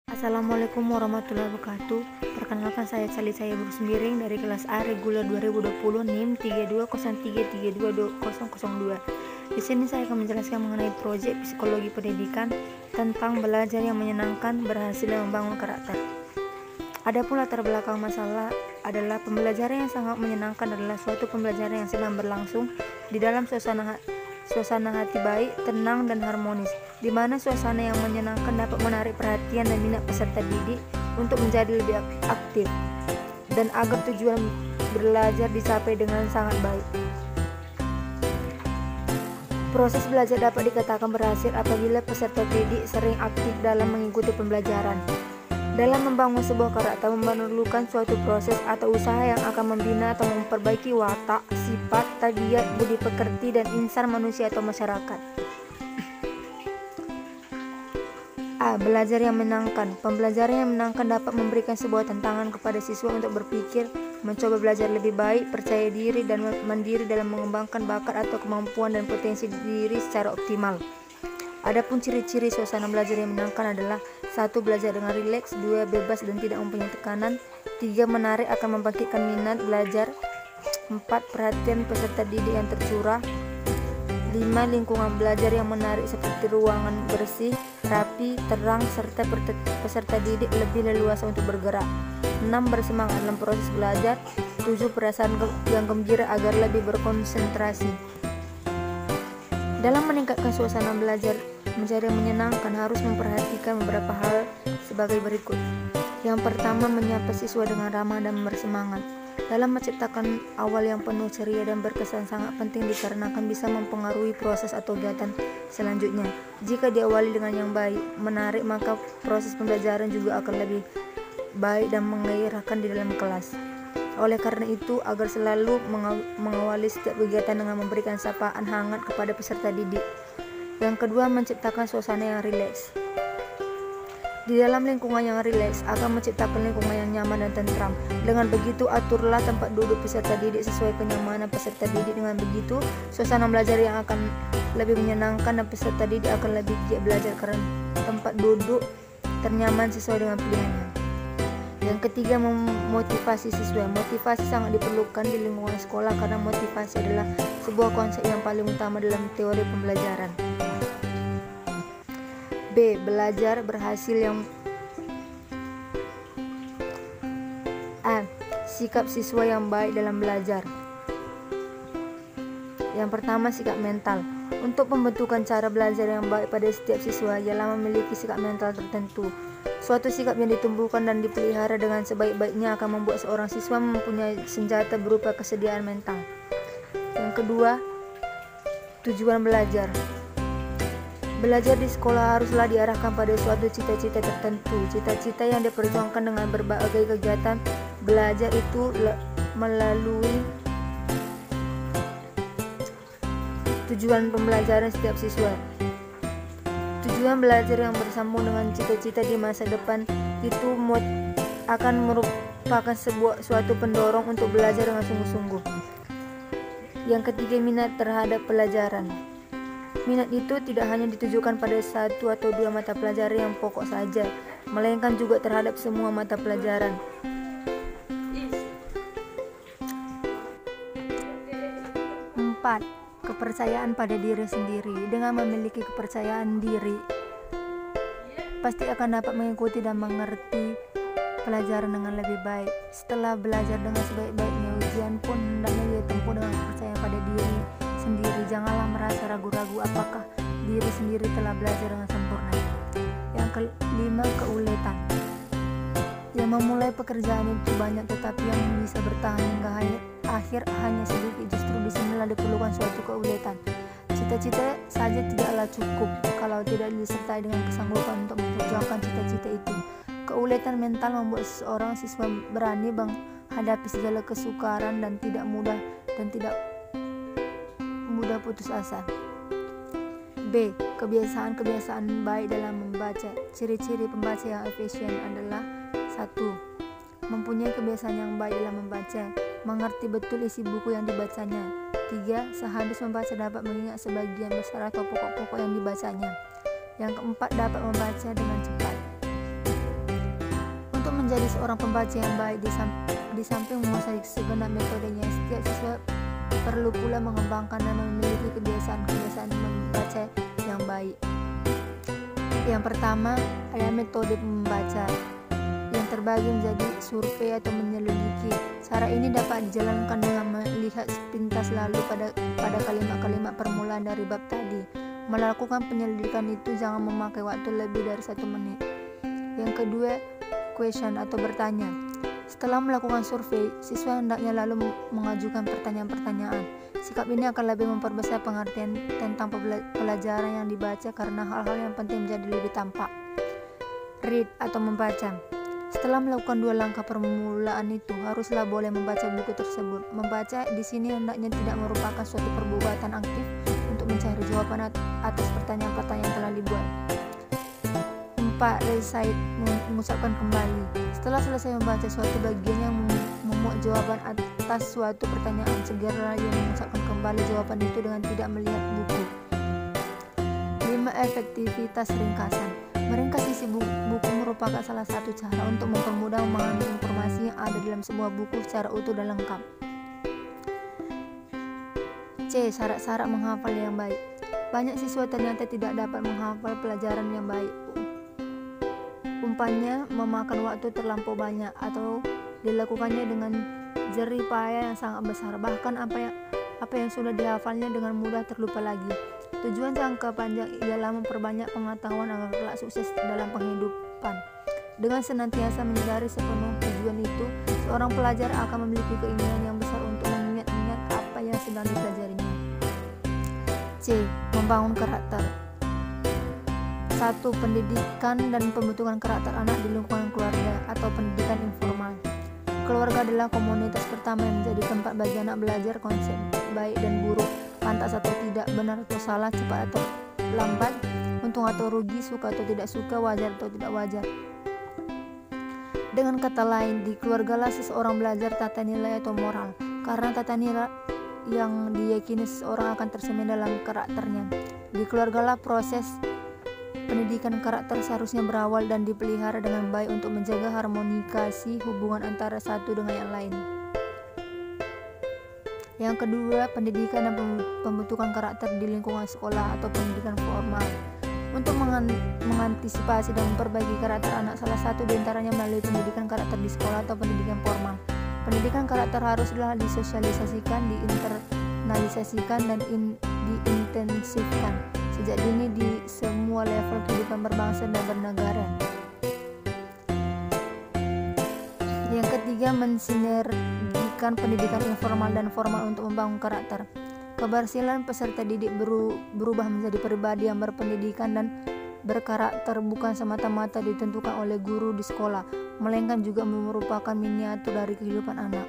Assalamualaikum warahmatullahi wabarakatuh. Perkenalkan saya Salisa Sembiring dari kelas A reguler 2020 NIM 3203322002. Di sini saya akan menjelaskan mengenai proyek psikologi pendidikan tentang belajar yang menyenangkan berhasil membangun karakter. Adapun latar belakang masalah adalah pembelajaran yang sangat menyenangkan adalah suatu pembelajaran yang sedang berlangsung di dalam suasana hati baik, tenang, dan harmonis, di mana suasana yang menyenangkan dapat menarik perhatian dan minat peserta didik untuk menjadi lebih aktif dan agar tujuan belajar dicapai dengan sangat baik. Proses belajar dapat dikatakan berhasil apabila peserta didik sering aktif dalam mengikuti pembelajaran. Dalam membangun sebuah karakter memerlukan suatu proses atau usaha yang akan membina atau memperbaiki watak, sifat, tabiat, budi pekerti, dan insan manusia atau masyarakat. A. Belajar yang menyenangkan. Pembelajaran yang menyenangkan dapat memberikan sebuah tantangan kepada siswa untuk berpikir, mencoba belajar lebih baik, percaya diri, dan mandiri dalam mengembangkan bakat atau kemampuan dan potensi diri secara optimal. Adapun ciri-ciri suasana belajar yang menyenangkan adalah 1. Belajar dengan rileks, 2. Bebas dan tidak mempunyai tekanan, 3. Menarik akan membangkitkan minat belajar, 4. Perhatian peserta didik yang tercurah, 5. Lingkungan belajar yang menarik seperti ruangan bersih, rapi, terang, serta peserta didik lebih leluasa untuk bergerak, 6. Bersemangat dalam proses belajar, 7. Perasaan yang gembira agar lebih berkonsentrasi. Dalam meningkatkan suasana belajar menjadi menyenangkan harus memperhatikan beberapa hal sebagai berikut. Yang pertama, menyapa siswa dengan ramah dan bersemangat. Dalam menciptakan awal yang penuh ceria dan berkesan sangat penting dikarenakan bisa mempengaruhi proses atau kegiatan selanjutnya. Jika diawali dengan yang baik, menarik, maka proses pembelajaran juga akan lebih baik dan menggairahkan di dalam kelas. Oleh karena itu, agar selalu mengawali setiap kegiatan dengan memberikan sapaan hangat kepada peserta didik. Yang kedua, menciptakan suasana yang rileks. Di dalam lingkungan yang rileks akan menciptakan lingkungan yang nyaman dan tentram. Dengan begitu, aturlah tempat duduk peserta didik sesuai kenyamanan peserta didik. Dengan begitu, suasana belajar yang akan lebih menyenangkan dan peserta didik akan lebih giat belajar karena tempat duduk ternyaman sesuai dengan pilihannya. Yang ketiga, memotivasi siswa. Motivasi sangat diperlukan di lingkungan sekolah karena motivasi adalah sebuah konsep yang paling utama dalam teori pembelajaran. B. Belajar berhasil yang A. Sikap siswa yang baik dalam belajar. Yang pertama, sikap mental. Untuk pembentukan cara belajar yang baik pada setiap siswa ialah memiliki sikap mental tertentu. Suatu sikap yang ditumbuhkan dan dipelihara dengan sebaik-baiknya akan membuat seorang siswa mempunyai senjata berupa kesediaan mental. Yang kedua, tujuan belajar. Belajar di sekolah haruslah diarahkan pada suatu cita-cita tertentu. Cita-cita yang diperjuangkan dengan berbagai kegiatan belajar itu melalui tujuan pembelajaran setiap siswa. Tujuan belajar yang bersambung dengan cita-cita di masa depan itu akan merupakan suatu pendorong untuk belajar dengan sungguh-sungguh. Yang ketiga, minat terhadap pelajaran. Minat itu tidak hanya ditujukan pada satu atau dua mata pelajaran yang pokok saja, melainkan juga terhadap semua mata pelajaran. 4. Kepercayaan pada diri sendiri. Dengan memiliki kepercayaan diri, pasti akan dapat mengikuti dan mengerti pelajaran dengan lebih baik. Setelah belajar dengan sebaik-baiknya, ujian pun hendaknya ditempuh dengan kepercayaan pada diri sendiri. Janganlah merasa ragu-ragu apakah diri sendiri telah belajar dengan sempurna. Yang kelima, keuletan. Yang memulai pekerjaan itu banyak, tetapi yang bisa bertahan hingga akhir hanya sedikit. Justru disinilah diperlukan suatu keuletan. Cita-cita saja tidaklah cukup kalau tidak disertai dengan kesanggupan untuk memperjuangkan cita-cita itu. Keuletan mental membuat seorang siswa berani menghadapi segala kesukaran dan tidak mudah putus asa. B. Kebiasaan-kebiasaan baik dalam membaca. Ciri-ciri pembaca yang efisien adalah 1. Mempunyai kebiasaan yang baik dalam membaca, mengerti betul isi buku yang dibacanya. 3. Sehabis membaca dapat mengingat sebagian besar atau pokok-pokok yang dibacanya. Yang keempat, dapat membaca dengan cepat. menjadi seorang pembaca yang baik di samping menguasai segenap metodenya, setiap siswa perlu pula mengembangkan dan memiliki kebiasaan-kebiasaan membaca yang baik. Yang pertama adalah metode membaca yang terbagi menjadi survei atau menyelidiki. Cara ini dapat dijalankan dengan melihat sepintas lalu pada kalimat-kalimat permulaan dari bab tadi. Melakukan penyelidikan itu jangan memakai waktu lebih dari 1 menit. Yang kedua, question atau bertanya. Setelah melakukan survei, siswa hendaknya lalu mengajukan pertanyaan-pertanyaan. Sikap ini akan lebih memperbesar pengertian tentang pelajaran yang dibaca karena hal-hal yang penting menjadi lebih tampak. Read atau membaca. Setelah melakukan 2 langkah permulaan itu, haruslah boleh membaca buku tersebut. Membaca di sini hendaknya tidak merupakan suatu perbuatan aktif untuk mencari jawaban atas pertanyaan-pertanyaan yang telah dibuat. 4. Recite, mengucapkan kembali. Setelah selesai membaca suatu bagian yang memuat jawaban atas suatu pertanyaan, segeralah ia mengucapkan kembali jawaban itu dengan tidak melihat buku. 5. Efektivitas ringkasan. Meringkas isi buku merupakan salah satu cara untuk mempermudah memahami informasi yang ada dalam sebuah buku secara utuh dan lengkap. C. Syarat-syarat menghafal yang baik. Banyak siswa ternyata tidak dapat menghafal pelajaran yang baik. Umpamanya memakan waktu terlampau banyak atau dilakukannya dengan jerih payah yang sangat besar. Bahkan apa yang sudah dihafalnya dengan mudah terlupa lagi. Tujuan jangka panjang ialah memperbanyak pengetahuan agar kelak sukses dalam penghidupan. Dengan senantiasa menyadari sepenuh tujuan itu, seorang pelajar akan memiliki keinginan yang besar untuk mengingat-ingat apa yang sedang dipelajarinya. C. Membangun karakter. 1. Pendidikan dan pembentukan karakter anak di lingkungan keluarga atau pendidikan informal. Keluarga adalah komunitas pertama yang menjadi tempat bagi anak belajar konsep baik dan buruk, pantas atau tidak, benar atau salah, cepat atau lambat, untung atau rugi, suka atau tidak suka, wajar atau tidak wajar. Dengan kata lain, di keluargalah seseorang belajar tata nilai atau moral, karena tata nilai yang diyakini seseorang akan tercermin dalam karakternya. Di keluargalah proses pendidikan karakter seharusnya berawal dan dipelihara dengan baik untuk menjaga harmonikasi hubungan antara satu dengan yang lain. Yang kedua, pendidikan dan pembentukan karakter di lingkungan sekolah atau pendidikan formal. Untuk mengantisipasi dan memperbaiki karakter anak, salah satu diantaranya melalui pendidikan karakter di sekolah atau pendidikan formal. Pendidikan karakter haruslah disosialisasikan, diinternalisasikan, dan diintensifkan sejak dini di semua level kehidupan berbangsa dan bernegara. Yang ketiga, mensinergikan pendidikan informal dan formal untuk membangun karakter. Keberhasilan peserta didik berubah menjadi pribadi yang berpendidikan dan berkarakter bukan semata-mata ditentukan oleh guru di sekolah, melainkan juga merupakan miniatur dari kehidupan anak.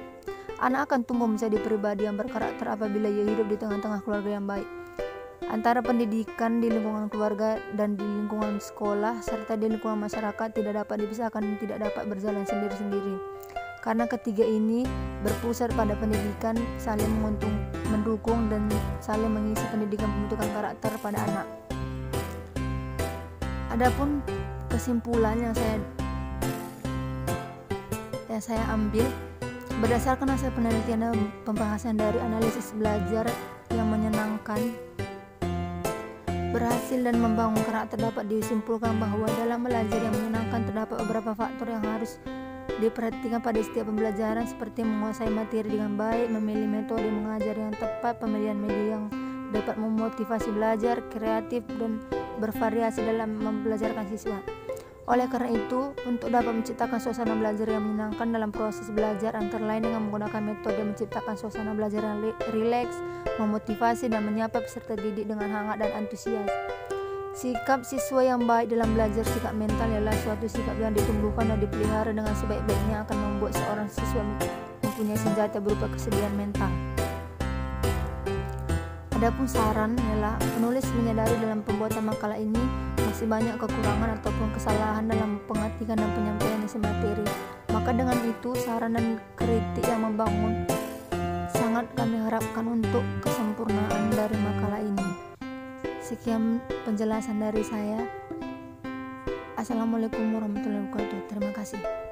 Anak akan tumbuh menjadi pribadi yang berkarakter apabila ia hidup di tengah-tengah keluarga yang baik. Antara pendidikan di lingkungan keluarga dan di lingkungan sekolah serta di lingkungan masyarakat tidak dapat dipisahkan dan tidak dapat berjalan sendiri-sendiri. Karena ketiga ini berpusat pada pendidikan, saling mendukung dan saling mengisi pendidikan pembentukan karakter pada anak. Adapun kesimpulan yang saya ambil berdasarkan hasil penelitian dan pembahasan dari analisis belajar yang menyenangkan, berhasil dan membangun karakter, dapat disimpulkan bahwa dalam belajar yang menyenangkan terdapat beberapa faktor yang harus diperhatikan pada setiap pembelajaran, seperti menguasai materi dengan baik, memilih metode mengajar yang tepat, pemilihan media yang dapat memotivasi belajar, kreatif dan bervariasi dalam membelajarkan siswa. Oleh karena itu, untuk dapat menciptakan suasana belajar yang menyenangkan dalam proses belajar, antara lain dengan menggunakan metode menciptakan suasana belajar yang rileks, memotivasi dan menyapa peserta didik dengan hangat dan antusias. Sikap siswa yang baik dalam belajar, sikap mental ialah suatu sikap yang ditumbuhkan dan dipelihara dengan sebaik-baiknya akan membuat seorang siswa mempunyai senjata berupa kesediaan mental. Adapun saran ialah penulis menyadari dalam pembuatan makalah ini masih banyak kekurangan ataupun kesalahan dalam pengertian dan penyampaian isi materi. Maka dengan itu saran dan kritik yang membangun sangat kami harapkan untuk kesempurnaan dari makalah ini. Sekian penjelasan dari saya. Assalamualaikum warahmatullahi wabarakatuh. Terima kasih.